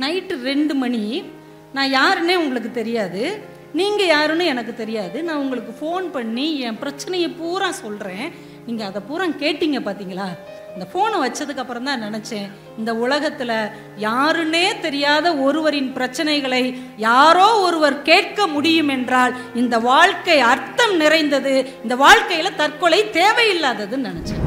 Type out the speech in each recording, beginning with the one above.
Night 2 மணி. நான் யாருன்னே உங்களுக்கு தெரியாது, நீங்கள் யாருன்னு எனக்கு தெரியாது. நான் உங்களுக்கு ஃபோன் பண்ணி என் பிரச்சனையை பூரா சொல்கிறேன். நீங்கள் அதை பூரா கேட்டீங்க பார்த்தீங்களா? இந்த ஃபோனை வச்சதுக்கப்புறம் தான் நினச்சேன், இந்த உலகத்தில் யாருன்னே தெரியாத ஒருவரின் பிரச்சனைகளை யாரோ ஒருவர் கேட்க முடியும் என்றால் இந்த வாழ்க்கை அர்த்தம் நிறைந்தது, இந்த வாழ்க்கையில் தற்கொலை தேவையில்லாததுன்னு நினச்சேன்.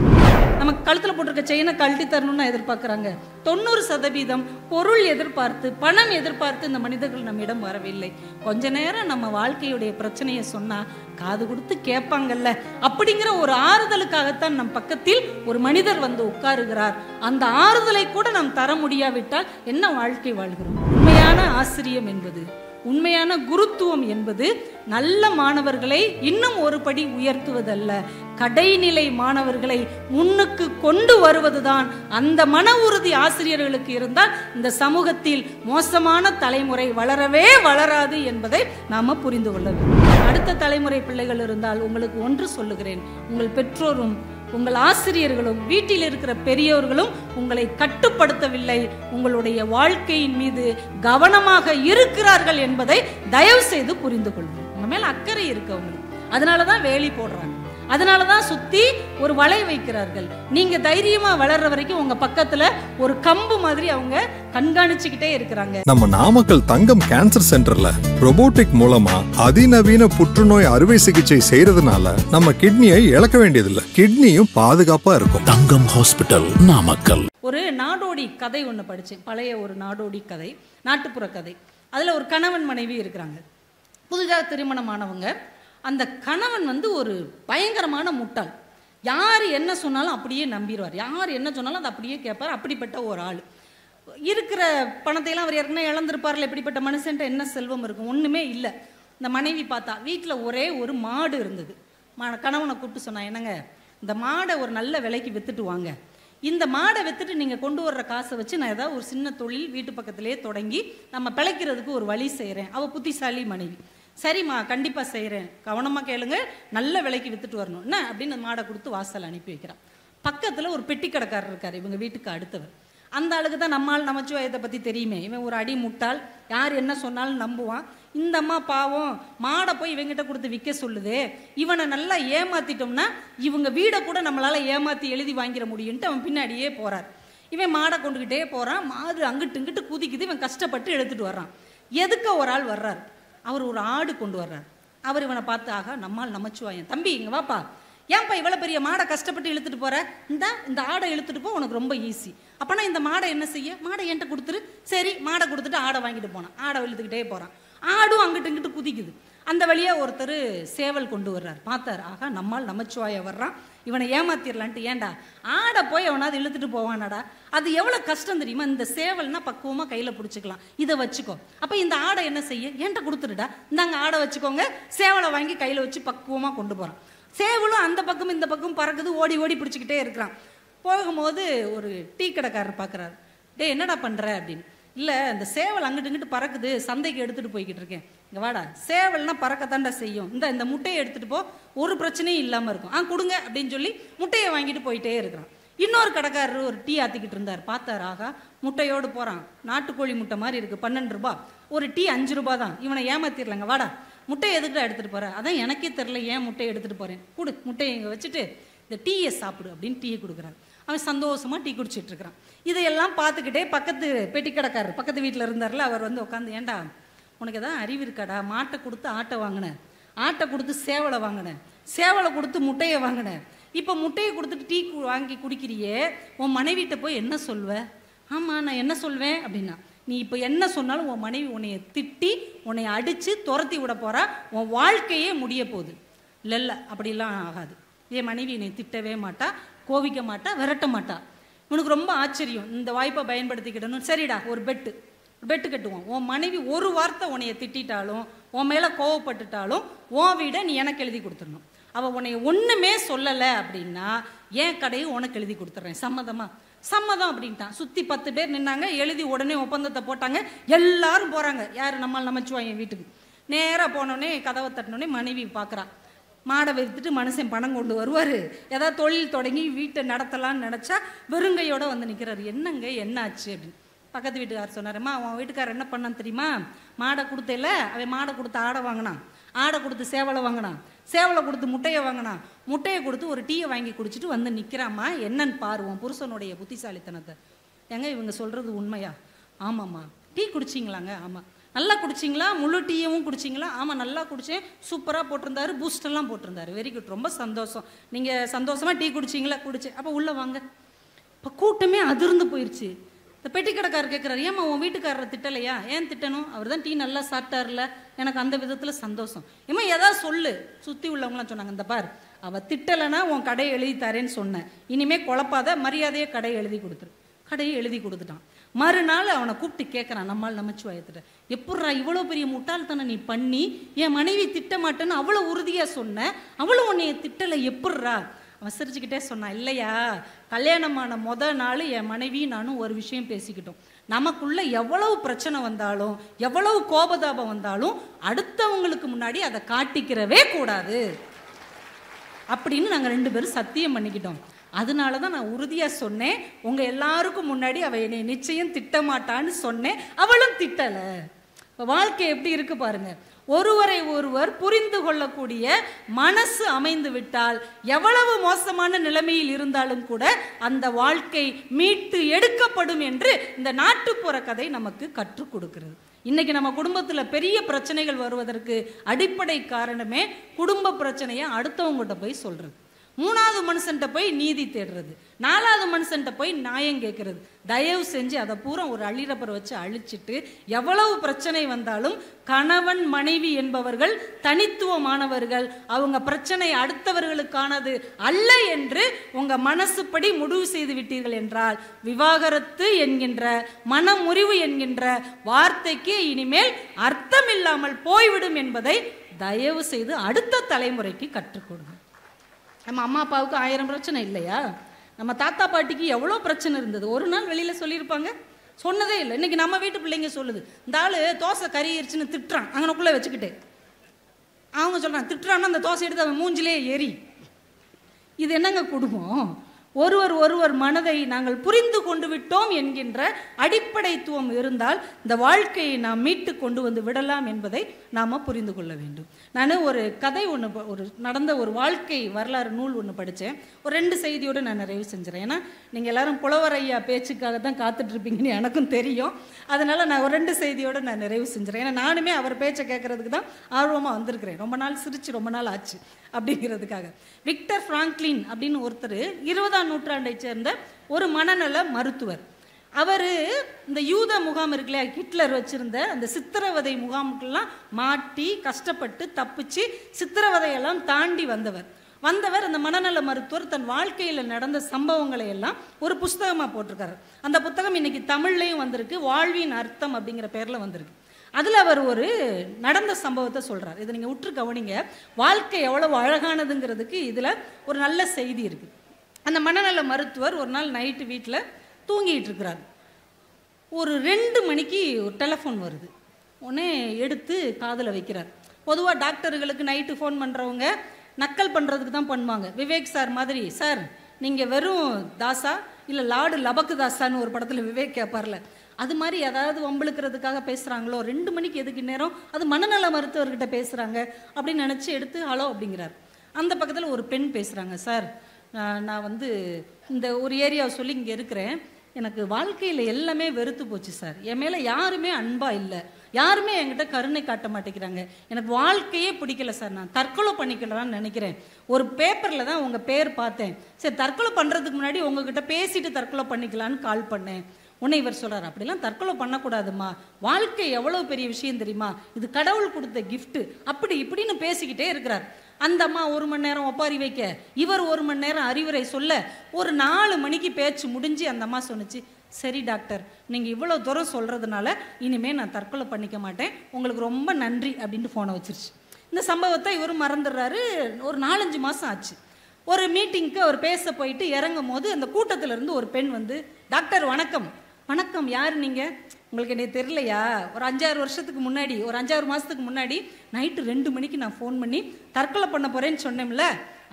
நமக்கு கழுத்தில் போட்டிருக்க செயினை கழட்டி தரணும்னு எதிர்பார்க்குறாங்க. 90% பொருள் எதிர்பார்த்து, பணம் எதிர்பார்த்து இந்த மனிதர்கள் நம்மிடம் வரவில்லை. கொஞ்ச நேரம் நம்ம வாழ்க்கையுடைய பிரச்சனையை சொன்னால் காது கொடுத்து கேட்பாங்கல்ல, அப்படிங்கிற ஒரு ஆறுதலுக்காகத்தான் நம் பக்கத்தில் ஒரு மனிதர் வந்து உட்காருகிறார். அந்த ஆறுதலை கூட நாம் தர முடியாவிட்டால் என்ன வாழ்க்கை வாழ்கிறோம்? உண்மையான ஆசிரியம் என்பது, உண்மையான குருத்துவம் என்பது நல்ல மாணவர்களை இன்னும் ஒரு படி உயர்த்துவதல்ல, கடைநிலை மாணவர்களை முன்னுக்கு கொண்டு வருவதுதான். அந்த மன உறுதி ஆசிரியர்களுக்கு இருந்தால் இந்த சமூகத்தில் மோசமான தலைமுறை வளரவே வளராது என்பதை நாம புரிந்து கொள்ள வேண்டும். அடுத்த தலைமுறை பிள்ளைகள் இருந்தால் உங்களுக்கு ஒன்று சொல்லுகிறேன், உங்கள் பெற்றோரும் உங்கள் ஆசிரியர்களும் வீட்டில் இருக்கிற பெரியோர்களும் உங்களை கட்டுப்படுத்தவில்லை, உங்களுடைய வாழ்க்கையின் மீது கவனமாக இருக்கிறார்கள் என்பதை தயவு செய்து புரிந்து கொள்ளுங்கள். உங்க மேல அக்கறை இருக்கு அவங்களுக்கு, அதனாலதான் வேலி போடுறாங்க, அதனாலதான் சுத்தி ஒரு வலை வைக்கிறார்கள். நீங்க தைரியமா வளர்ற வரைக்கும் உங்க பக்கத்துல ஒரு கம்பு மாதிரி அவங்க கண்காணிச்சுக்கிட்டே இருக்கிறாங்க. நம்ம நாமக்கல் தங்கம் கேன்சர் சென்டர்ல ரோபோட்டிக் மூலமா அதிநவீன புற்றுநோய் அறுவை சிகிச்சை செய்யறதுனால நம்ம கிட்னியை இழக்க வேண்டியதில்லை, கிட்னியும் பாதுகாப்பா இருக்கும். தங்கம் ஹாஸ்பிட்டல், நாமக்கல். ஒரு நாடோடி கதை ஒன்று படித்தேன், பழைய ஒரு நாடோடி கதை, நாட்டுப்புற கதை. அதில் ஒரு கணவன் மனைவி இருக்கிறாங்க, புதிதாக திருமணமானவங்க. அந்த கணவன் வந்து ஒரு பயங்கரமான முட்டாள். யார் என்ன சொன்னாலும் அப்படியே நம்பிடுவார், யார் என்ன சொன்னாலும் அதை அப்படியே கேட்பார். அப்படிப்பட்ட ஒரு ஆள். இருக்கிற பணத்தையெல்லாம் அவர் ஏற்கனவே இழந்திருப்பார்ல, எப்படிப்பட்ட மனுஷன்ட்ட என்ன செல்வம் இருக்கும்? ஒன்றுமே இல்லை. இந்த மனைவி பார்த்தா வீட்டில் ஒரே ஒரு மாடு இருந்தது. கணவனை கூப்பிட்டு சொன்னா, என்னங்க இந்த மாடை ஒரு நல்ல விலைக்கு விற்றுட்டு வாங்க, இந்த மாடை விற்றுட்டு நீங்கள் கொண்டு வர்ற காசை வச்சு நான் ஏதாவது ஒரு சின்ன தொழில் வீட்டு பக்கத்திலே தொடங்கி நம்ம பிழைக்கிறதுக்கு ஒரு வழி செய்கிறேன். அவள் புத்திசாலி மனைவி. சரிம்மா கண்டிப்பாக செய்கிறேன், கவனமாக கேளுங்க, நல்ல விலைக்கு விற்றுட்டு வரணும் என்ன அப்படின்னு மாடை கொடுத்து வாசல் அனுப்பி வைக்கிறான். பக்கத்தில் ஒரு பெட்டி கடைக்காரர் இருக்கார், இவங்க வீட்டுக்கு அடுத்தவர். அந்த ஆளுக்கு தான் நம்மால் நமச்சிவாயத்தை பற்றி தெரியுமே. இவன் ஒரு அடி முட்டாள், யார் என்ன சொன்னாலும் நம்புவான். இந்த அம்மா பாவம் மாடை போய் இவங்கிட்ட கொடுத்து விற்க சொல்லுதே, இவனை நல்லா ஏமாற்றிட்டோம்னா இவங்க வீடை கூட நம்மளால் ஏமாற்றி எழுதி வாங்கிட முடியும்ட்டு அவன் பின்னாடியே போகிறார். இவன் மாடை கொண்டுக்கிட்டே போகிறான், மாடு அங்கிட்டு இங்கிட்டு குதிக்குது, இவன் கஷ்டப்பட்டு எடுத்துகிட்டு வர்றான். எதுக்கு ஒரு ஆள் வர்றார், அவர் ஒரு ஆடு கொண்டு வர்றார். அவர் இவனை பார்த்து, ஆகா நம்மால் நமச்சிவாயன், தம்பி இங்கே வாப்பா, ஏன்ப்பா இவ்வளோ பெரிய மாடை கஷ்டப்பட்டு இழுத்துட்டு போற, இந்த ஆடை இழுத்துட்டு போ, உனக்கு ரொம்ப ஈஸி. அப்போனா இந்த மாடை என்ன செய்ய, மாடை என்கிட்ட கொடுத்துரு. சரி மாடை கொடுத்துட்டு ஆடை வாங்கிட்டு போனான். ஆடை இழுத்துக்கிட்டே போகிறான், ஆடும் அங்கிட்டு இங்கிட்டு குதிக்குது. அந்த வழியாக ஒருத்தர் சேவல் கொண்டு வர்றார். பார்த்தார், ஆகா நம்மால் நமச்சிவாய வர்றான், இவனை ஏமாத்திரலான்ட்டு, ஏண்டா ஆடை போய் அவனாவது இழுத்துட்டு போவானாடா, அது எவ்வளோ கஷ்டம் தெரியுமா, இந்த சேவல்னா பக்குவமாக கையில் பிடிச்சிக்கலாம், இதை வச்சுக்கோ. அப்போ இந்த ஆடை என்ன செய்ய, என்கிட்ட கொடுத்துருடா, இந்தாங்க ஆடை வச்சுக்கோங்க. சேவலை வாங்கி கையில் வச்சு பக்குவமாக கொண்டு போகிறான். சேவலும் அந்த பக்கம் இந்த பக்கம் பறக்குது, ஓடி ஓடி பிடிச்சிக்கிட்டே இருக்கிறான். போகும்போது ஒரு டீ கடைக்காரர் பார்க்குறாரு, டே என்னடா பண்ணுற அப்படின்னு. இல்லை இந்த சேவல் அங்கிட்டு இங்கிட்டு பறக்குது, சந்தைக்கு எடுத்துகிட்டு போய்கிட்டு இருக்கேன். இங்கே வாடா, சேவல்னா பறக்கத்தாண்டா செய்யும், இந்த முட்டையை எடுத்துகிட்டு போ, ஒரு பிரச்சனையும் இல்லாமல் இருக்கும், கொடுங்க அப்படின்னு சொல்லி முட்டையை வாங்கிட்டு போயிட்டே இருக்கிறான். இன்னொரு கடைக்காரர் ஒரு டீ ஆற்றிக்கிட்டு இருந்தார். பார்த்தார், ஆகா முட்டையோடு போகிறான், நாட்டுக்கோழி முட்டை மாதிரி இருக்குது, 12 ரூபா, ஒரு டீ 5 ரூபா தான், இவனை ஏமாத்திரலங்க, வாடா முட்டையை எதுக்கிட்ட எடுத்துகிட்டு போகிறேன், அதான் எனக்கே தெரில ஏன் முட்டையை எடுத்துகிட்டு போகிறேன், கொடு முட்டையை இங்கே வச்சுட்டு இந்த டீயை சாப்பிடு அப்படின்னு டீயை கொடுக்குறாரு. அவன் சந்தோஷமாக டீ குடிச்சிட்டு இருக்கிறான். இதையெல்லாம் பார்த்துக்கிட்டே பக்கத்து பெட்டி கடைக்காரர் பக்கத்து வீட்டில் இருந்தார்ல, அவர் வந்து உட்காந்து, ஏண்டா உனக்கு எதாவது அறிவு இருக்காடா, மாட்டை கொடுத்து ஆட்டை வாங்கினேன், ஆட்டை கொடுத்து சேவலை வாங்கினேன், சேவலை கொடுத்து முட்டையை வாங்கினேன், இப்போ முட்டையை கொடுத்துட்டு டீ வாங்கி குடிக்கிறியே, உன் மனைவிட்ட போய் என்ன சொல்வ? ஆமாம் நான் என்ன சொல்வேன் அப்படின்னா, நீ இப்போ என்ன சொன்னாலும் உன் மனைவி உன்னைய திட்டி உன்னை அடித்து துரத்தி விட போகிறா, உன் வாழ்க்கையே முடிய போகுது. இல்லை அப்படிலாம் ஆகாது, என் மனைவி என்னை திட்டவே மாட்டா, கோவிக்க மாட்டா, விரட்ட மாட்டா. உனக்கு ரொம்ப ஆச்சரியம், இந்த வாய்ப்பை பயன்படுத்திக்கிடணும். சரிடா ஒரு பெட்டு கட்டுவோம், உன் மனைவி ஒரு வார்த்தை உன்னைய திட்டாலும் உன் மேலே கோவப்பட்டுட்டாலும் உன் வீடை நீ எனக்கு எழுதி கொடுத்துடணும். அவள் உன்னைய ஒன்றுமே சொல்லலை அப்படின்னா என் கடையை உனக்கு எழுதி கொடுத்துட்றேன், சம்மதமா? சம்மதம் அப்படின்ட்டான். சுற்றி 10 பேர் நின்னாங்க, எழுதி உடனே ஒப்பந்தத்தை போட்டாங்க. எல்லாரும் போகிறாங்க, யார் நம்மால் நமச்சிவாய வீட்டுக்கு. நேராக போனோடனே கதவை தட்டினோடனே மனைவி பார்க்குறா, மாடை விற்றுட்டு மனுஷன் பணம் கொண்டு வருவார், ஏதாவது தொழில் தொடங்கி வீட்டை நடத்தலான்னு நினச்சா வெறுங்கையோடு வந்து நிற்கிறாரு. என்னங்க என்னாச்சு அப்படின்னு பக்கத்து வீட்டுக்காரர் சொன்னாரம்மா, அவன் வீட்டுக்காரர் என்ன பண்ணான்னு தெரியுமா? மாடை கொடுத்தல, அவன் மாடை கொடுத்து ஆடை வாங்கினான், ஆடை கொடுத்து சேவலை வாங்கினான், சேவலை கொடுத்து முட்டையை வாங்கினான், முட்டையை கொடுத்து ஒரு டீயை வாங்கி குடிச்சிட்டு வந்து நிற்கிறாம்மா, என்னன்னு பாருவோம் புருஷனுடைய புத்திசாலித்தனத்தை. ஏங்க இவங்க சொல்கிறது உண்மையா? ஆமாம்மா. டீ குடிச்சிங்களாங்க? ஆமாம். நல்லா குடிச்சிங்களா? முழு டீயவும் குடிச்சிங்களா? ஆமாம் நல்லா குடித்தேன், சூப்பராக போட்டிருந்தாரு, பூஸ்டெல்லாம் போட்டிருந்தாரு, வெரி குட், ரொம்ப சந்தோஷம். நீங்கள் சந்தோஷமாக டீ குடிச்சிங்களா? குடிச்சேன். அப்போ உள்ளே வாங்க. இப்போ கூட்டமே அதிர்ந்து போயிடுச்சு. இந்த பெட்டி கடைக்காரர் கேட்குறாரு, ஏம்மா உன் வீட்டுக்காரரை திட்டலையா? ஏன் திட்டணும்? அவர் தான் டீ நல்லா சாப்பிட்டார்ல, எனக்கு அந்த விதத்தில் சந்தோஷம். ஏம்மா ஏதாவது சொல்லு. சுற்றி உள்ளவங்களாம் சொன்னாங்க, இந்த பார் அவள் திட்டலைன்னா உன் கடையை எழுதி தரேன்னு சொன்னேன், இனிமேல் குழப்பாத, மரியாதையை கடையை எழுதி கொடுத்துரு. கடையை எழுதி கொடுத்துட்டான். மறுநாள் அவனை கூப்பிட்டு கேட்குறான், நம்மால் நமச்சிவாயத்திட்ட, எப்பட்றா இவ்வளோ பெரிய முட்டாள்தனை நீ பண்ணி என் மனைவி திட்ட மாட்டேன்னு அவ்வளோ உறுதியாக சொன்ன, அவ்வளோ உன்னைய திட்டலை, எப்பட்றா? அவன் சிரிச்சுக்கிட்டே சொன்னான், இல்லையா, கல்யாணமான நாள் என் மனைவி நானும் ஒரு விஷயம் பேசிக்கிட்டோம். நமக்குள்ள எவ்வளவு பிரச்சனை வந்தாலும் எவ்வளவு கோபதாபம் வந்தாலும் அடுத்தவங்களுக்கு முன்னாடி அதை காட்டிக்கிறவே கூடாது அப்படின்னு நாங்கள் 2 பேரும் சத்தியம் பண்ணிக்கிட்டோம். அதனால தான் நான் உறுதியாக சொன்னேன், உங்கள் எல்லாருக்கும் முன்னாடி அவள் என்னை நிச்சயம் திட்டமாட்டான்னு சொன்னேன், அவளும் திட்டலை. இப்போ வாழ்க்கை எப்படி இருக்கு பாருங்க. ஒருவரை ஒருவர் புரிந்து கொள்ளக்கூடிய மனசு அமைந்து விட்டால் எவ்வளவு மோசமான நிலைமையில் இருந்தாலும் கூட அந்த வாழ்க்கை மீட்டு எடுக்கப்படும் என்று இந்த நாட்டுப்புற கதை நமக்கு கற்றுக் கொடுக்கிறது. இன்னைக்கு நம்ம குடும்பத்தில் பெரிய பிரச்சனைகள் வருவதற்கு அடிப்படை காரணமே குடும்ப பிரச்சனையை அடுத்தவங்ககிட்ட போய் சொல்றது, 3வது மனுஷன்ட்ட போய் நீதி தேடுறது, 4வது மனுஷன்ட்ட போய் நியாயம் கேட்கறது. தயவு செஞ்சு அதை பூரா ஒரு அள்ளிரப்பரை வச்சு அழிச்சிட்டு எவ்வளவு பிரச்சனை வந்தாலும் கணவன் மனைவி என்பவர்கள் தனித்துவமானவர்கள், அவங்க பிரச்சனை அடுத்தவர்களுக்கானது அல்ல என்று உங்க மனசுப்படி முடிவு செய்து விட்டீர்கள் என்றால் விவாகரத்து என்கின்ற மனமுறிவு என்கின்ற வார்த்தைக்கு இனிமேல் அர்த்தம் இல்லாமல் போய்விடும் என்பதை தயவு செய்து அடுத்த தலைமுறைக்கு கற்றுக் கொடுங்க. நம்ம அம்மா அப்பாவுக்கு 1000 பிரச்சனை இல்லையா? நம்ம தாத்தா பாட்டிக்கு எவ்வளோ பிரச்சனை இருந்தது, ஒரு நாள் வெளியில் சொல்லியிருப்பாங்க? சொன்னதே இல்லை. இன்றைக்கி நம்ம வீட்டு பிள்ளைங்க சொல்லுது, இந்த ஆள் தோசை கறியிருச்சுன்னு திட்டுறான், அங்கனக்குள்ளே வச்சுக்கிட்டு அவங்க சொல்கிறான், திட்டுறான்னா அந்த தோசை எடுத்து அவன் மூஞ்சிலே எரி. இது என்னங்க குடும்பம்? ஒருவர் மனதை நாங்கள் புரிந்து கொண்டு விட்டோம் என்கின்ற அடிப்படைத்துவம் இருந்தால் இந்த வாழ்க்கையை நாம் மீட்டு கொண்டு வந்து விடலாம் என்பதை நாம் புரிந்து கொள்ள வேண்டும். நான் ஒரு கதை நடந்த ஒரு வாழ்க்கை வரலாறு நூல் ஒன்று படித்தேன். ஒரு 2 செய்தியோடு நான் நிறைவு செஞ்சுறேன். ஏன்னா நீங்கள் எல்லாரும் புலவர் ஐயா பேச்சுக்காக தான் காத்துட்ருப்பீங்கன்னு எனக்கும் தெரியும். அதனால் நான் ஒரு 2 செய்தியோடு நான் நிறைவு செஞ்சுறேன். ஏன்னா நானுமே அவர் பேச்சை கேட்குறதுக்கு தான் ஆர்வமாக வந்திருக்கிறேன். ரொம்ப நாள் சிரிச்சு ரொம்ப நாள் ஆச்சு அப்படிங்கிறதுக்காக. விக்டர் ஃப்ராங்க்லின் அப்படின்னு ஒருத்தர் 20ஆம் நூற்றாண்டை சேர்ந்த ஒரு மனநல மருத்துவர். அவர் இந்த யூத முகாம் இருக்குல்லையா, ஹிட்லர் வச்சிருந்த அந்த சித்திரவதை முகாமுக்கெல்லாம் மாட்டி கஷ்டப்பட்டு தப்பிச்சு சித்திரவதையெல்லாம் தாண்டி வந்தவர் அந்த மனநல மருத்துவர் தன் வாழ்க்கையில் நடந்த சம்பவங்களை எல்லாம் ஒரு புஸ்தகமாக போட்டிருக்காரு. அந்த புத்தகம் இன்னைக்கு தமிழ்லையும் வந்திருக்கு, வாழ்வின் அர்த்தம் அப்படிங்கிற பேரில் வந்திருக்கு. அதில் அவர் ஒரு நடந்த சம்பவத்தை சொல்கிறார். இதை நீங்கள் உற்று கவனிங்க, வாழ்க்கை எவ்வளவு அழகானதுங்கிறதுக்கு இதில் ஒரு நல்ல செய்தி இருக்குது. அந்த மனநல மருத்துவர் ஒரு நாள் நைட்டு வீட்டில் தூங்கிட்டு இருக்கிறார். ஒரு 2 மணிக்கு ஒரு டெலிஃபோன் வருது. உடனே எடுத்து காதில் வைக்கிறார். பொதுவாக டாக்டர்களுக்கு நைட்டு ஃபோன் பண்ணுறவங்க நக்கல் பண்ணுறதுக்கு தான் பண்ணுவாங்க. விவேக் சார் மாதிரி, சார் நீங்கள் வெறும் தாசா இல்லை லார்டு லபக்கு தாசான்னு ஒரு படத்தில் விவேக் கேட்பார்ல, அது மாதிரி ஏதாவது வம்பளுக்கிறதுக்காக பேசுகிறாங்களோ, 2 மணிக்கு எதுக்கு நேரம், அது மனநல மருத்துவர்கிட்ட பேசுகிறாங்க அப்படின்னு நினச்சி எடுத்து ஹலோ அப்படிங்கிறார். அந்த பக்கத்தில் ஒரு பெண் பேசுகிறாங்க, சார் நான் இந்த ஒரு ஏரியாவை சொல்லி இங்கே இருக்கிறேன், எனக்கு வாழ்க்கையில் எல்லாமே வெறுத்து போச்சு சார், என் மேலே யாருமே அன்பாக இல்லை, யாருமே என்கிட்ட கருணை காட்ட மாட்டேங்கிறாங்க, எனக்கு வாழ்க்கையே பிடிக்கல சார், நான் தற்கொலை பண்ணிக்கலான்னு நினைக்கிறேன், ஒரு பேப்பரில் தான் உங்கள் பேர் பார்த்தேன், சரி தற்கொலை பண்ணுறதுக்கு முன்னாடி உங்ககிட்ட பேசிட்டு தற்கொலை பண்ணிக்கலான்னு கால் பண்ணேன். உன்னை இவர் சொல்கிறார், அப்படிலாம் தற்கொலை பண்ணக்கூடாதுமா, வாழ்க்கை எவ்வளோ பெரிய விஷயம் தெரியுமா, இது கடவுள் கொடுத்த கிஃப்ட்டு, அப்படி இப்படின்னு பேசிக்கிட்டே இருக்கிறார். அந்த அம்மா 1 மணி நேரம் ஒப்பாரி வைக்க, இவர் 1 மணி நேரம் அறிவுரை சொல்ல, ஒரு 4 மணிக்கு பேச்சு முடிஞ்சு அந்த அம்மா சொன்னிச்சு, சரி டாக்டர் நீங்கள் இவ்வளோ தூரம் சொல்கிறதுனால இனிமேல் நான் தற்கொலை பண்ணிக்க மாட்டேன், உங்களுக்கு ரொம்ப நன்றி அப்படின்ட்டு ஃபோனை வச்சிருச்சு. இந்த சம்பவத்தை இவர் மறந்துடுறாரு. ஒரு 4-5 மாதம் ஆச்சு. ஒரு மீட்டிங்க்கு அவர் பேச போயிட்டு இறங்கும் போது அந்த கூட்டத்திலேருந்து ஒரு பெண் டாக்டர் வணக்கம். வணக்கம், யார் நீங்கள், உங்களுக்கு என்ன தெரியலையா, ஒரு 5-6 வருஷத்துக்கு முன்னாடி, ஒரு 5-6 மாதத்துக்கு முன்னாடி நைட்டு 2 மணிக்கு நான் ஃபோன் பண்ணி தற்கொலை பண்ண போகிறேன்னு சொன்னேன்ல,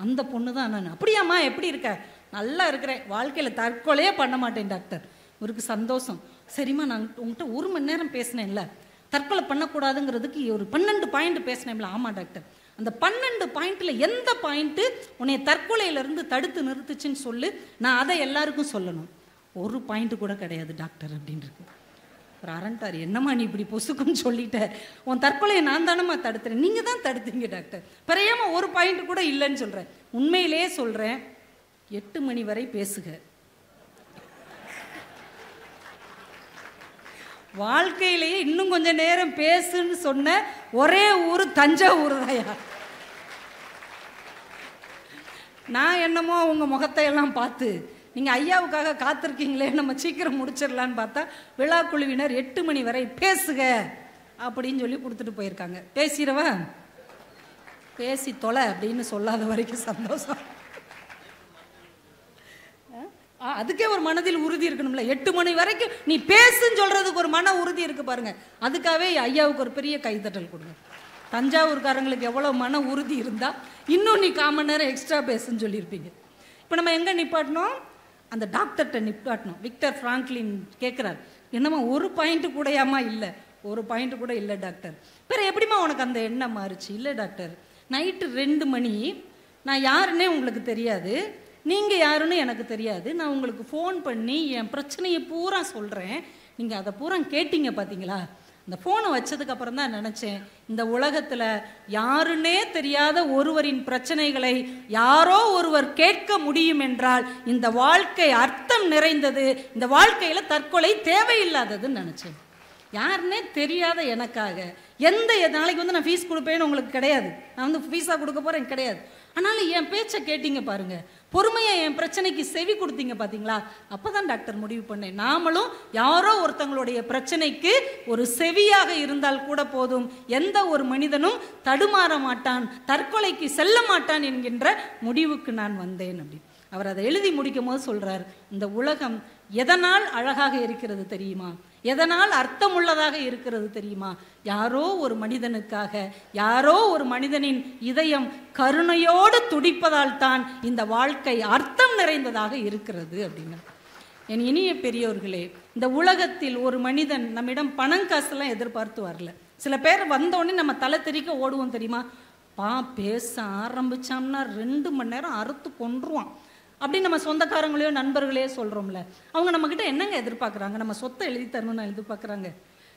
அந்த பொண்ணு தான் நான். அப்படியாம்மா, எப்படி இருக்க, நல்லா இருக்கிறேன், வாழ்க்கையில் தற்கொலையே பண்ண மாட்டேன் டாக்டர். இவருக்கு சந்தோஷம். சரிம்மா நான் உங்கள்கிட்ட 1 மணி நேரம் பேசினேன்ல, தற்கொலை பண்ணக்கூடாதுங்கிறதுக்கு ஒரு 12 பாயிண்ட் பேசினேன்ல. ஆமாம் டாக்டர், அந்த 12 பாயிண்ட்டில் எந்த பாயிண்ட்டு உன்னை தற்கொலையிலேருந்து தடுத்து நிறுத்துச்சுன்னு சொல்லு, நான் அதை எல்லாருக்கும் சொல்லணும். ஒரு பாயிண்ட்டு கூட கிடையாது டாக்டர் அப்படின்ட்டு ஒரு அரண்டார். என்னம்மா நீ இப்படி பொசுக்குன்னு சொல்லிட்ட, உன் தற்கொலையை நான் தானம்மா தடுத்துறேன். நீங்கள் தான் தடுத்தீங்க டாக்டர், பிறையாம ஒரு பாயிண்ட் கூட இல்லைன்னு சொல்கிறேன். உண்மையிலே சொல்கிறேன், 8 மணி வரை பேசுக. வாழ்க்கையிலேயே இன்னும் கொஞ்சம் நேரம் பேசுன்னு சொன்ன ஒரே ஊர் தஞ்சாவூர் தாயா. நான் என்னமோ உங்கள் முகத்தை எல்லாம் பார்த்து நீங்கள் ஐயாவுக்காக காத்திருக்கீங்களே, நம்ம சீக்கிரம் முடிச்சிடலான்னு பார்த்தா விழா குழுவினர் 8 மணி வரை பேசுக அப்படின்னு சொல்லி கொடுத்துட்டு போயிருக்காங்க. பேசிடுவன் பேசி தொலை அப்படின்னு சொல்லாத வரைக்கும் சந்தோஷம். அதுக்கே ஒரு மனதில் உறுதி இருக்கணும்ல. 8 மணி வரைக்கும் நீ பேசுன்னு சொல்றதுக்கு ஒரு மன உறுதி இருக்கு பாருங்க. அதுக்காகவே ஐயாவுக்கு ஒரு பெரிய கைத்தட்டல் கொடுங்க. தஞ்சாவூர்காரங்களுக்கு எவ்வளோ மன உறுதி இருந்தால் இன்னும் நீ 1/4 மணி நேரம் எக்ஸ்ட்ரா பேசுன்னு சொல்லியிருப்பீங்க. இப்போ நம்ம எங்கே நிப்பாட்டணும்? அந்த டாக்டர்கிட்ட நிப்பாட்டணும். விக்டர் ஃப்ராங்க்லின் கேட்குறார், என்னம்மா ஒரு பாயிண்ட்டு கூடயாமா? இல்லை, ஒரு பாயிண்ட்டு கூட இல்லை டாக்டர். பிறகு எப்படிம்மா உனக்கு அந்த எண்ணம் மாறுச்சு? இல்லை டாக்டர், நைட்டு 2 மணி, நான் யாருன்னே உங்களுக்கு தெரியாது, நீங்கள் யாருன்னு எனக்கு தெரியாது, நான் உங்களுக்கு ஃபோன் பண்ணி என் பிரச்சனையை பூரா சொல்கிறேன், நீங்கள் அதை பூரா கேட்டீங்க பார்த்தீங்களா? இந்த ஃபோனை வச்சதுக்கு அப்புறம் தான் நினச்சேன், இந்த உலகத்தில் யாருன்னே தெரியாத ஒருவரின் பிரச்சனைகளை யாரோ ஒருவர் கேட்க முடியும் என்றால் இந்த வாழ்க்கை அர்த்தம் நிறைந்தது, இந்த வாழ்க்கையில் தற்கொலை தேவையில்லாததுன்னு நினச்சேன். யாருன்னே தெரியாத எனக்காக எந்த நாளைக்கு வந்து நான் ஃபீஸ் கொடுப்பேன்னு உங்களுக்கு கிடையாது, நான் வந்து ஃபீஸாக கொடுக்க போகிறேன் கிடையாது. ஆனாலும் என் பேச்சை கேட்டீங்க பாருங்க, பொறுமையாக என் பிரச்சனைக்கு செவி கொடுத்தீங்க பார்த்தீங்களா? அப்போ தான் டாக்டர் முடிவு பண்ணேன், நாமளும் யாரோ ஒருத்தங்களுடைய பிரச்சனைக்கு ஒரு செவியாக இருந்தால் கூட போதும், எந்த ஒரு மனிதனும் தடுமாற மாட்டான், தற்கொலைக்கு செல்ல மாட்டான் என்கின்ற முடிவுக்கு நான் வந்தேன் அப்படி. அவர் அதை எழுதி முடிக்கும் போது சொல்கிறார், இந்த உலகம் எதனால் அழகாக இருக்கிறது தெரியுமா? எதனால் அர்த்தமுள்ளதாக இருக்கிறது தெரியுமா? யாரோ ஒரு மனிதனுக்காக, யாரோ ஒரு மனிதனின் இதயம் கருணையோடு துடிப்பதால் தான் இந்த வாழ்க்கை அர்த்தம் நிறைந்ததாக இருக்கிறது அப்படின்னு. என் இனிய பெரியோர்களே, இந்த உலகத்தில் ஒரு மனிதன் நம்மிடம் பணம் காசெல்லாம் எதிர்பார்த்து வரல. சில பேர் வந்தோடனே நம்ம தலை தெறிக்க ஓடுவோம் தெரியுமா? பேச ஆரம்பிச்சோம்னா 2 மணி நேரம் அறுத்து கொன்றுவான் அப்படின்னு நம்ம சொந்தக்காரங்களையோ நண்பர்களையோ சொல்கிறோம்ல. அவங்க நம்மக்கிட்ட என்னங்க எதிர்பார்க்குறாங்க? நம்ம சொத்தை எழுதி தரணும்னு எதிர்பார்க்குறாங்க,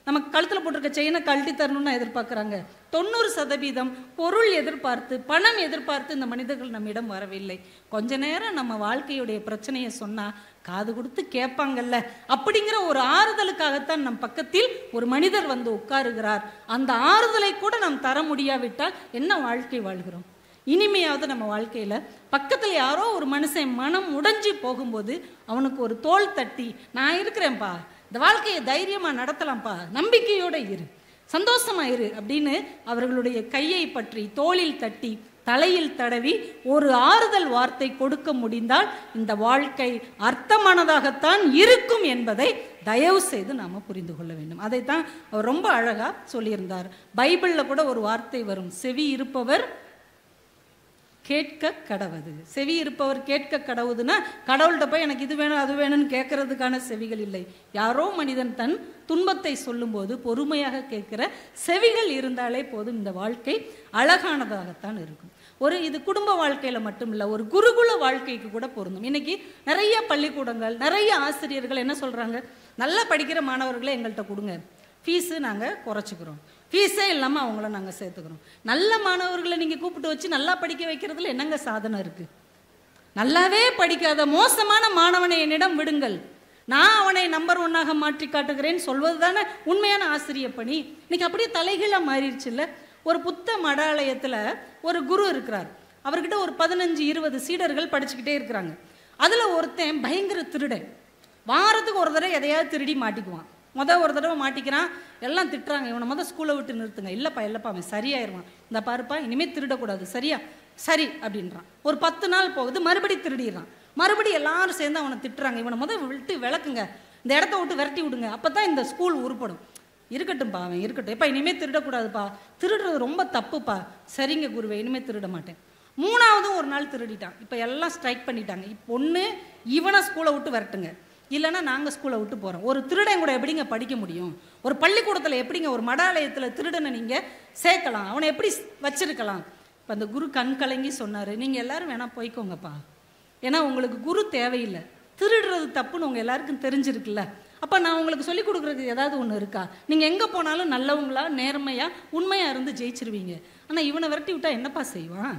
நம்ம கழுத்தில் போட்டிருக்க செயினை கழட்டி தரணும்னு எதிர்பார்க்குறாங்க. 90% பொருள் எதிர்பார்த்து, பணம் எதிர்பார்த்து இந்த மனிதர்கள் நம்மிடம் வரவில்லை. கொஞ்ச நேரம் நம்ம வாழ்க்கையுடைய பிரச்சனையை சொன்னால் காது கொடுத்து கேட்பாங்கல்ல, அப்படிங்கிற ஒரு ஆறுதலுக்காகத்தான் நம் பக்கத்தில் ஒரு மனிதர் வந்து உட்காருகிறார். அந்த ஆறுதலை கூட நாம் தர முடியாவிட்டால் என்ன வாழ்க்கை வாழ்கிறோம்? இனிமையாவது நம்ம வாழ்க்கையில் பக்கத்தில் யாரோ ஒரு மனுஷன் மனம் உடைஞ்சி போகும்போது அவனுக்கு ஒரு தோள் தட்டி, நான் இருக்கிறேன்ப்பா, இந்த வாழ்க்கையை தைரியமாக நடத்தலாம்ப்பா, நம்பிக்கையோடு இரு, சந்தோஷமாக இரு அப்படின்னு அவர்களுடைய கையை பற்றி தோளில் தட்டி தலையில் தடவி ஒரு ஆறுதல் வார்த்தை கொடுக்க முடிந்தால் இந்த வாழ்க்கை அர்த்தமானதாகத்தான் இருக்கும் என்பதை தயவு செய்து நாம் புரிந்து கொள்ள வேண்டும். அதைத்தான் அவர் ரொம்ப அழகாக சொல்லியிருந்தார். பைபிளில் கூட ஒரு வார்த்தை வரும், செவி இருப்பவர் கேட்க கடவுது. செவி இருப்பவர் கேட்க கடவுதுன்னா கடவுள்கிட்ட போய் எனக்கு இது வேணும் அது வேணும்னு கேட்கறதுக்கான செவிகள் இல்லை. யாரோ மனிதன் தன் துன்பத்தை சொல்லும்போது பொறுமையாக கேட்கிற செவிகள் இருந்தாலே போதும், இந்த வாழ்க்கை அழகானதாகத்தான் இருக்கும். இது குடும்ப வாழ்க்கையில் மட்டும் இல்லை, ஒரு குருகுல வாழ்க்கைக்கு கூட பொருந்தும். இன்னைக்கு நிறைய பள்ளிக்கூடங்கள், நிறைய ஆசிரியர்கள் என்ன சொல்கிறாங்க, நல்லா படிக்கிற மாணவர்களை எங்கள்கிட்ட கொடுங்க, ஃபீஸு நாங்கள் குறைச்சிக்கிறோம், ஃபீஸே இல்லாமல் அவங்கள நாங்கள் சேர்த்துக்கிறோம். நல்ல மாணவர்களை நீங்கள் கூப்பிட்டு வச்சு நல்லா படிக்க வைக்கிறதுல என்னங்க சாதனை இருக்குது? நல்லாவே படிக்காத மோசமான மாணவனை என்னிடம் விடுங்கள், நான் அவனை நம்பர் 1ஆக மாற்றி காட்டுகிறேன்னு சொல்வது தானே உண்மையான ஆசிரிய பணி. இன்னைக்கு அப்படியே தலைகீழாக மாறிடுச்சு இல்லை? ஒரு புத்த மடாலயத்தில் ஒரு குரு இருக்கிறார், அவர்கிட்ட ஒரு 15-20 சீடர்கள் படிச்சுக்கிட்டே இருக்கிறாங்க. அதில் ஒருத்தன் பயங்கர திருடன், வாரத்துக்கு ஒரு தடவை எதையாவது திருடி மாட்டிக்குவான். ஒரு தடவை மாட்டிக்கிறான், எல்லாம் திட்டுறாங்க, இவனை ஸ்கூலை விட்டு நிறுத்துங்க. இல்லைப்பா அவன் சரியாயிருவான், இந்த பாருப்பா இனிமேல் திருடக்கூடாது, சரியா? சரி அப்படின்றான். ஒரு 10 நாள் போகுது, மறுபடி திருடிடுறான். மறுபடியும் எல்லாரும் சேர்ந்து அவனை திட்டுறாங்க, இவனை விட்டு விளக்குங்க, இந்த இடத்த விட்டு விரட்டி விடுங்க, அப்போ தான் இந்த ஸ்கூல் உருப்படும். இருக்கட்டும்ப்பா அவன் இருக்கட்டும், எப்பா இனிமேல் திருடக்கூடாதுப்பா, திருடுறது ரொம்ப தப்புப்பா. சரிங்க குருவே, இனிமேல் திருட மாட்டேன். 3ஆவதும் ஒரு நாள் திருடிட்டான். இப்போ எல்லாம் ஸ்ட்ரைக் பண்ணிட்டாங்க, இப்போ ஒன்று இவனை ஸ்கூலை விட்டு விரட்டுங்க, இல்லைன்னா நாங்கள் ஸ்கூலை விட்டு போகிறோம். ஒரு திருடன் கூட எப்படிங்க படிக்க முடியும்? ஒரு பள்ளிக்கூடத்தில் எப்படிங்க ஒரு மடாலயத்தில் திருடனை நீங்கள் சேர்க்கலாம்? அவனை எப்படி வச்சிருக்கலாம்? இப்போ அந்த குரு கண் கலங்கி சொன்னார், நீங்கள் எல்லாரும் வேணால் போய்க்கோங்கப்பா, ஏன்னா உங்களுக்கு குரு தேவையில்லை. திருடுறது தப்புன்னு உங்கள் எல்லாருக்கும் தெரிஞ்சிருக்குல்ல. அப்போ நான் உங்களுக்கு சொல்லிக் கொடுக்குறதுக்கு ஏதாவது ஒன்று இருக்கா? நீங்கள் எங்கே போனாலும் நல்லவங்களா நேர்மையாக உண்மையாக இருந்து ஜெயிச்சிருவீங்க. ஆனால் இவனை விரட்டி விட்டா என்னப்பா செய்வான்?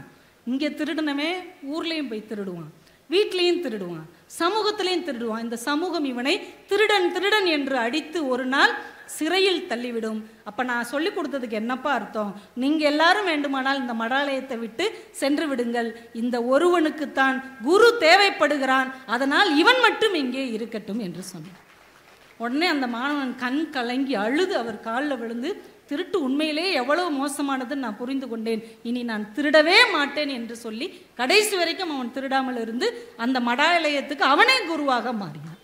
இங்கே திருடனமே ஊர்லேயும் போய் திருடுவான், வீட்லேயும் திருடுவான், சமூகத்திலையும் திருடுவான். இந்த சமூகம் இவனை திருடன் திருடன் என்று அடித்து ஒரு நாள் சிறையில் தள்ளிவிடும். அப்போ நான் சொல்லி கொடுத்ததுக்கு என்னப்பா அர்த்தம்? நீங்கள் எல்லாரும் வேண்டுமானால் இந்த மடாலயத்தை விட்டு சென்று விடுங்கள், இந்த ஒருவனுக்குத்தான் குரு தேவைப்படுகிறான், அதனால் இவன் மட்டும் இங்கே இருக்கட்டும் என்று சொன்னான். உடனே அந்த மாணவன் கண் கலங்கி அழுது அவர் காலில் விழுந்து, திருட்டு உண்மையிலே எவ்வளவு மோசமானதுன்னு நான் புரிந்து கொண்டேன், இனி நான் திருடவே மாட்டேன் என்று சொல்லி கடைசி வரைக்கும் அவன் திருடாமல் இருந்து அந்த மடாலயத்துக்கு அவனே குருவாக மாறினான்.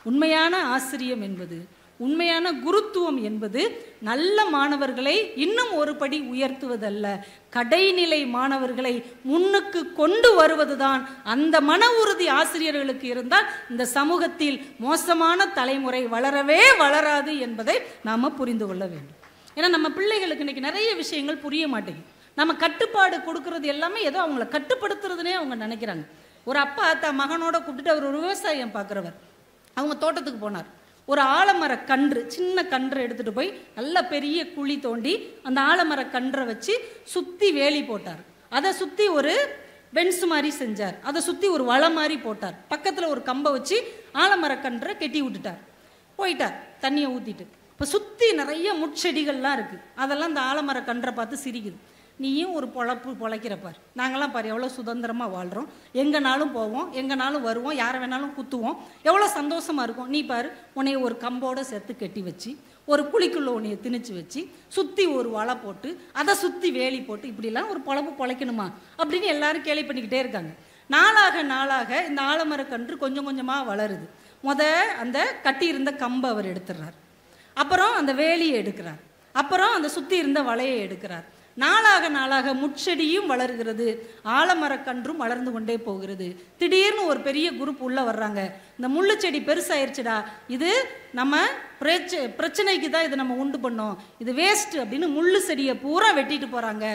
உண்மையான ஆசிரியம் என்பது, உண்மையான குருத்துவம் என்பது நல்ல மாணவர்களை இன்னும் ஒரு படி உயர்த்துவதல்ல, கடைநிலை மாணவர்களை முன்னுக்கு கொண்டு வருவதுதான். அந்த மன உறுதி ஆசிரியர்களுக்கு இருந்தால் இந்த சமூகத்தில் மோசமான தலைமுறை வளரவே வளராது என்பதை நாம் புரிந்து கொள்ள வேண்டும். ஏன்னா நம்ம பிள்ளைகளுக்கு இன்றைக்கி நிறைய விஷயங்கள் புரிய மாட்டேங்குது. நம்ம கட்டுப்பாடு கொடுக்கறது எல்லாமே ஏதோ அவங்கள கட்டுப்படுத்துறதுனே அவங்க நினைக்கிறாங்க. ஒரு அப்பா தன் மகனோட கூப்பிட்டுட்டு அவர் ஒரு விவசாயம் பார்க்குறவர், அவங்க தோட்டத்துக்கு போனார். ஒரு ஆலமர கன்று, சின்ன கன்றை எடுத்துகிட்டு போய் நல்ல பெரிய குழி தோண்டி அந்த ஆலமர கன்றை வச்சு சுற்றி வேலி போட்டார். அதை சுற்றி ஒரு பென்ஸ் மாதிரி செஞ்சார், அதை சுற்றி ஒரு வலை மாதிரி போட்டார், பக்கத்தில் ஒரு கம்பை வச்சு ஆலமர கன்றை கெட்டி விட்டுட்டார். போயிட்டார் தண்ணியை ஊற்றிட்டு. இப்போ சுற்றி நிறைய முட்செடிகள்லாம் இருக்குது. அதெல்லாம் இந்த ஆலமர கன்றை பார்த்து சிரிக்குது. நீயும் ஒரு பொழப்பு பொழைக்கிறப்பார், நாங்களாம் பாரு எவ்வளோ சுதந்திரமாக வாழ்கிறோம், எங்கேனாலும் போவோம், எங்கேனாலும் வருவோம், யாரை வேணாலும் குத்துவோம், எவ்வளோ சந்தோஷமாக இருக்கும். நீ பாரு, உன்னைய ஒரு கம்போடு சேர்த்து கட்டி வச்சு, ஒரு குழிக்குள்ளே உன்னைய திணிச்சு வச்சு, சுற்றி ஒரு வலை போட்டு, அதை சுற்றி வேலி போட்டு, இப்படிலாம் ஒரு பொழப்பு பொழைக்கணுமா அப்படின்னு எல்லாரும் கேள்வி பண்ணிக்கிட்டே இருக்காங்க. நாளாக நாளாக இந்த ஆலமரக்கன்று கொஞ்சம் கொஞ்சமாக வளருது. அந்த கட்டியிருந்த கம்பை அவர் எடுத்துடுறார், அப்புறம் அந்த வேலியை எடுக்கிறார், அப்புறம் அந்த சுற்றி இருந்த வலையை எடுக்கிறார். நாளாக நாளாக முட்செடியும் வளர்கிறது, ஆலமரக்கன்றும் வளர்ந்து கொண்டே போகிறது. திடீர்னு ஒரு பெரிய குரூப் உள்ளே வர்றாங்க, இந்த முள்ளு செடி பெருசாயிருச்சுடா, இது நம்ம பிரச்சனைக்கு தான் இதை நம்ம உண்டு பண்ணோம், இது வேஸ்ட் அப்படின்னு முள்ளு செடியை பூரா வெட்டிட்டு போகிறாங்க.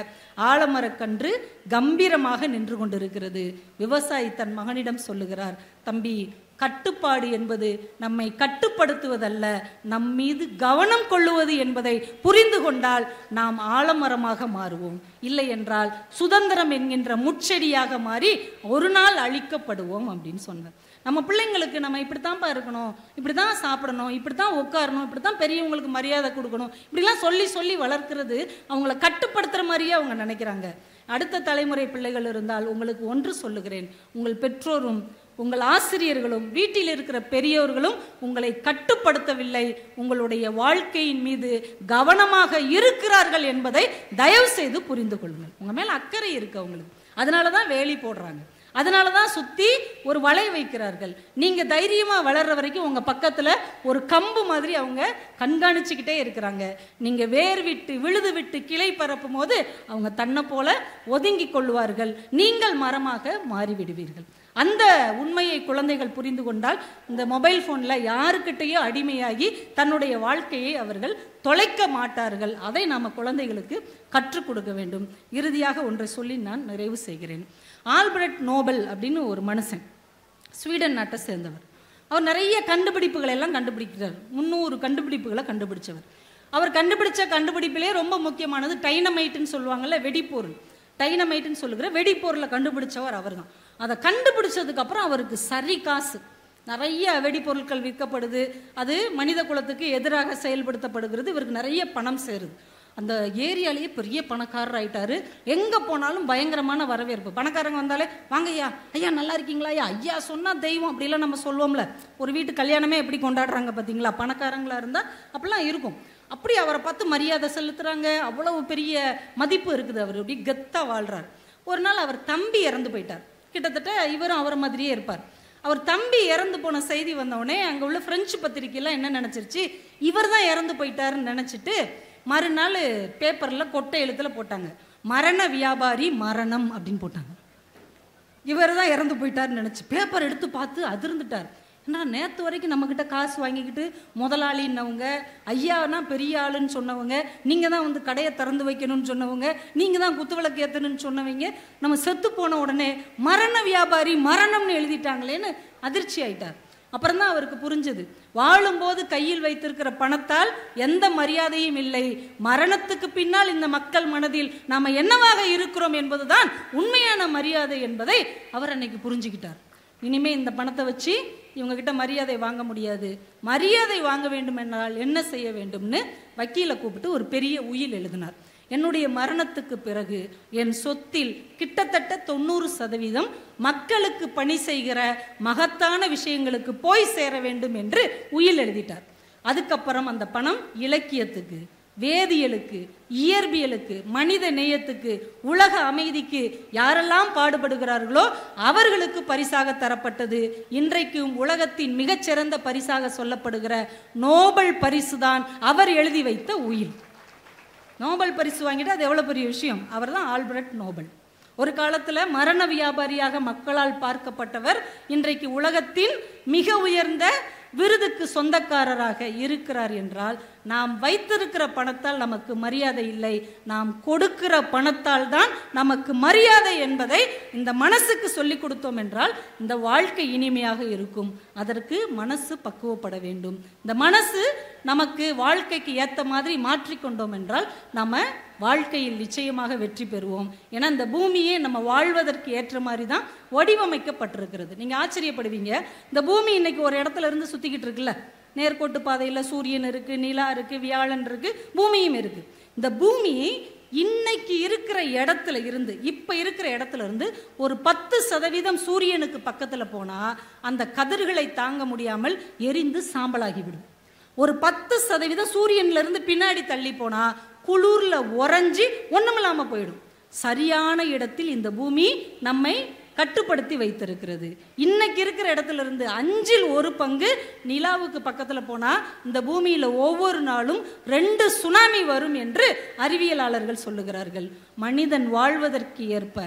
ஆலமரக்கன்று கம்பீரமாக நின்று கொண்டிருக்கிறது. விவசாயி தன் மகனிடம் சொல்லுகிறார், தம்பி, கட்டுப்பாடு என்பது நம்மை கட்டுப்படுத்துவதல்ல, நம் மீது கவனம் கொள்ளுவது என்பதை புரிந்து கொண்டால் நாம் ஆலமரமாக மாறுவோம். இல்லை என்றால் சுதந்திரம் என்கின்ற முட்செடியாக மாறி ஒரு நாள் அழிக்கப்படுவோம் அப்படின்னு சொன்னார். நம்ம பிள்ளைங்களுக்கு நம்ம இப்படித்தான்ப்பா இருக்கணும், இப்படி தான் சாப்பிடணும், இப்படி தான் உட்காரணும், இப்படி தான் பெரியவங்களுக்கு மரியாதை கொடுக்கணும், இப்படிலாம் சொல்லி சொல்லி வளர்க்கிறது அவங்கள கட்டுப்படுத்துகிற மாதிரியே அவங்க நினைக்கிறாங்க. அடுத்த தலைமுறை பிள்ளைகள் இருந்தால் உங்களுக்கு ஒன்று சொல்லுகிறேன், உங்கள் பெற்றோரும் உங்கள் ஆசிரியர்களும் வீட்டில் இருக்கிற பெரியவர்களும் உங்களை கட்டுப்படுத்தவில்லை, உங்களுடைய வாழ்க்கையின் மீது கவனமாக இருக்கிறார்கள் என்பதை தயவு செய்து புரிந்து கொள்ளுங்கள். உங்கள் மேலே அக்கறை இருக்கு அவங்களுக்கு, அதனால தான் வேலி போடுறாங்க, அதனால தான் சுற்றி ஒரு வலை வைக்கிறார்கள். நீங்கள் தைரியமாக வளர்கிற வரைக்கும் உங்கள் பக்கத்தில் ஒரு கம்பு மாதிரி அவங்க கண்காணிச்சுக்கிட்டே இருக்கிறாங்க. நீங்கள் வேர் விட்டு விழுது விட்டு கிளை பரப்பும் போது அவங்க தன்னை போல ஒதுங்கி கொள்வார்கள், நீங்கள் மரமாக மாறிவிடுவீர்கள். அந்த உண்மையை குழந்தைகள் புரிந்து கொண்டால் இந்த மொபைல் ஃபோனில் யாருக்கிட்டேயோ அடிமையாகி தன்னுடைய வாழ்க்கையை அவர்கள் தொலைக்க மாட்டார்கள். அதை நாம் குழந்தைகளுக்கு கற்றுக் கொடுக்க வேண்டும். இறுதியாக ஒன்றை சொல்லி நான் நிறைவு செய்கிறேன். ஆல்பர்ட் நோபல் அப்படின்னு ஒரு மனுஷன், ஸ்வீடன் நாட்டை சேர்ந்தவர். அவர் நிறைய கண்டுபிடிப்புகளை எல்லாம் கண்டுபிடிக்கிறார். 300 கண்டுபிடிப்புகளை கண்டுபிடிச்சவர். அவர் கண்டுபிடிச்ச கண்டுபிடிப்பிலே ரொம்ப முக்கியமானது டைனமைட்டுன்னு சொல்லுவாங்கள்ல, வெடிப்பொருள். டைனமைட்டுன்னு சொல்லுகிற வெடிப்பொருளை கண்டுபிடிச்சவர் அவர் தான். அதை கண்டுபிடிச்சதுக்கப்புறம் அவருக்கு சரி காசு, நிறைய வெடிப்பொருட்கள் விற்கப்படுது, அது மனித குலத்துக்கு எதிராக செயல்படுத்தப்படுகிறது, இவருக்கு நிறைய பணம் சேருது. அந்த ஏரியாலேயே பெரிய பணக்காரர் ஆயிட்டாரு. எங்கே போனாலும் பயங்கரமான வரவேற்பு. பணக்காரங்க வந்தாலே வாங்க ஐயா, ஐயா நல்லா இருக்கீங்களா, ஐயா ஐயா சொன்னால் தெய்வம் அப்படிலாம் நம்ம சொல்லுவோம்ல. ஒரு வீட்டு கல்யாணமே எப்படி கொண்டாடுறாங்க பார்த்தீங்களா, பணக்காரங்களாக இருந்தால் அப்படிலாம் இருக்கும். அப்படி அவரை பார்த்து மரியாதை செலுத்துகிறாங்க, அவ்வளவு பெரிய மதிப்பு இருக்குது. அவர் அப்படி கெத்தாக வாழ்கிறார். ஒரு நாள் அவர் தம்பி இறந்து போயிட்டார். கிட்டத்தட்ட இவரும் அவரை மாதிரியே இருப்பார். அவர் தம்பி இறந்து போன செய்தி வந்தவுடனே அங்கே உள்ள பிரெஞ்சு பத்திரிக்கைலாம் என்ன நினச்சிருச்சு, இவர் தான் இறந்து போயிட்டாருன்னு நினச்சிட்டு மறுநாள் பேப்பரில் கொட்டை எழுத்தில் போட்டாங்க, மரண வியாபாரி மரணம் அப்படின்னு போட்டாங்க. இவர் தான் இறந்து போயிட்டாருன்னு நினச்சி பேப்பர் எடுத்து பார்த்து அதிர்ந்துட்டார். ஏன்னா நேற்று வரைக்கும் நம்மக்கிட்ட காசு வாங்கிக்கிட்டு முதலாளின்னவங்க, ஐயானா பெரிய ஆளுன்னு சொன்னவங்க, நீங்கள் தான் வந்து கடையை திறந்து வைக்கணும்னு சொன்னவங்க, நீங்கள் தான் குத்துவிளக்கு ஏற்றணும்னு சொன்னவங்க, நம்ம செத்து போன உடனே மரண வியாபாரி மரணம்னு எழுதிட்டாங்களேன்னு அதிர்ச்சி ஆயிட்டார். அப்புறம் தான் அவருக்கு புரிஞ்சது, வாழும்போது கையில் வைத்திருக்கிற பணத்தால் எந்த மரியாதையும் இல்லை, மரணத்துக்கு பின்னால் இந்த மக்கள் மனதில் நாம் என்னவாக இருக்கிறோம் என்பதுதான் உண்மையான மரியாதை என்பதை அவர் அன்னைக்கு புரிஞ்சுக்கிட்டார். இனிமே இந்த பணத்தை வச்சு இவங்ககிட்ட மரியாதை வாங்க முடியாது, மரியாதை வாங்க வேண்டும் என்றால் என்ன செய்ய வேண்டும்னு வக்கீலை கூப்பிட்டு ஒரு பெரிய உயில் எழுதினார். என்னுடைய மரணத்துக்கு பிறகு என் சொத்தில் கிட்டத்தட்ட 90% மக்களுக்கு பணி செய்கிற மகத்தான விஷயங்களுக்கு போய் சேர வேண்டும் என்று உயில் எழுதிட்டார். அதுக்கப்புறம் அந்த பணம் இலக்கியத்துக்கு, வேதியியலுக்கு, இயற்பியலுக்கு, மனித நேயத்துக்கு, உலக அமைதிக்கு யாரெல்லாம் பாடுபடுகிறார்களோ அவர்களுக்கு பரிசாக தரப்பட்டது. இன்றைக்கும் உலகத்தின் மிகச்சிறந்த பரிசாக சொல்லப்படுகிற நோபல் பரிசு தான் அவர் எழுதி வைத்த உயில். நோபல் பரிசு வாங்கிட்டு அது எவ்வளோ பெரிய விஷயம். அவர் தான் ஆல்பர்ட் நோபல். ஒரு காலத்தில் மரண வியாபாரியாக மக்களால் பார்க்கப்பட்டவர் இன்றைக்கு உலகத்தின் மிக உயர்ந்த விருதுக்கு சொந்தக்காரராக இருக்கிறார் என்றால் நாம் வைத்திருக்கிற பணத்தால் நமக்கு மரியாதை இல்லை, நாம் கொடுக்கிற பணத்தால் தான் நமக்கு மரியாதை என்பதை இந்த மனசுக்கு சொல்லிக் கொடுத்தோம் என்றால் இந்த வாழ்க்கை இனிமையாக இருக்கும். அதற்கு மனசு பக்குவப்பட வேண்டும். இந்த மனசு நமக்கு வாழ்க்கைக்கு ஏற்ற மாதிரி மாற்றிக்கொண்டோம் என்றால் நம்ம வாழ்க்கையில் நிச்சயமாக வெற்றி பெறுவோம். ஏன்னா இந்த பூமியே நம்ம வாழ்வதற்கு ஏற்ற மாதிரி தான் வடிவமைக்கப்பட்டிருக்கிறது. நீங்கள் ஆச்சரியப்படுவீங்க, இந்த பூமி இன்னைக்கு ஒரு இடத்துல இருந்து சுற்றிக்கிட்டு இருக்குல்ல, நேர்கோட்டு பாதையில் சூரியன் இருக்குது, நிலா இருக்குது, வியாழன் இருக்குது, பூமியும் இருக்குது. இந்த பூமி இன்னைக்கு இருக்கிற இடத்துல இருந்து, இப்போ இருக்கிற இடத்துல இருந்து ஒரு 10% சூரியனுக்கு பக்கத்தில் போனால் அந்த கதிர்களை தாங்க முடியாமல் எரிந்து சாம்பலாகிவிடும். ஒரு 10% சூரியன்லேருந்து பின்னாடி தள்ளி போனால் குளிரில் உறைஞ்சி ஒன்றுமில்லாமல் போயிடும். சரியான இடத்தில் இந்த பூமி நம்மை கட்டுப்படுத்தி வைத்திருக்கிறது. இன்னைக்கு இருக்கிற இடத்துல இருந்து 1/5 நிலாவுக்கு பக்கத்தில் போனால் இந்த பூமியில் ஒவ்வொரு நாளும் 2 சுனாமி வரும் என்று அறிவியலாளர்கள் சொல்லுகிறார்கள். மனிதன் வாழ்வதற்கு ஏற்ப,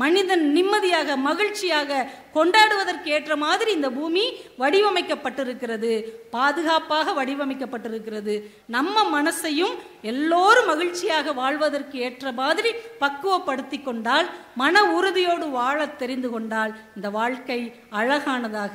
மனிதன் நிம்மதியாக மகிழ்ச்சியாக கொண்டாடுவதற்கு ஏற்ற மாதிரி இந்த பூமி வடிவமைக்கப்பட்டிருக்கிறது, பாதுகாப்பாக வடிவமைக்கப்பட்டிருக்கிறது. நம்ம மனசையும் எல்லோரும் மகிழ்ச்சியாக வாழ்வதற்கு ஏற்ற மாதிரி பக்குவப்படுத்தி கொண்டால், மன உறுதியோடு வாழ தெரிந்து கொண்டால் இந்த வாழ்க்கை அழகானதாக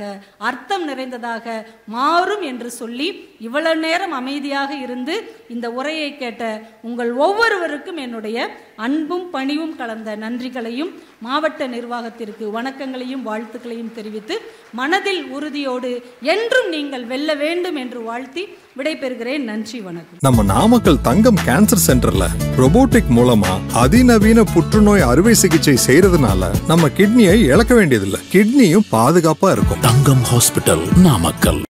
அர்த்தம் நிறைந்ததாக மாறும் என்று சொல்லி இவ்வளவு நேரம் அமைதியாக இருந்து இந்த உரையை கேட்ட உங்கள் ஒவ்வொருவருக்கும் என்னுடைய அன்பும் பணிவும் கலந்த நன்றிகளையும் மாவட்ட நிர்வாகத்திற்கு வணக்கங்களையும் வாழ்த்துக்களையும் தெரிவித்து மனதில் உறுதியோடு என்றும் நீங்கள் வெல்ல வேண்டும் என்று வாழ்த்தி விடைபெறுகிறேன். நன்றி, வணக்கம். நம்ம நாமக்கல் தங்கம் கேன்சர் சென்டர்ல ரோபோட்டிக் மூலமா அதிநவீன புற்றுநோய் அறுவை சிகிச்சை செய்யறதுனால நம்ம கிட்னியை இழக்க வேண்டியதில்லை, கிட்னியும் பாதுகாப்பா இருக்கும். தங்கம் ஹாஸ்பிட்டல், நாமக்கல்.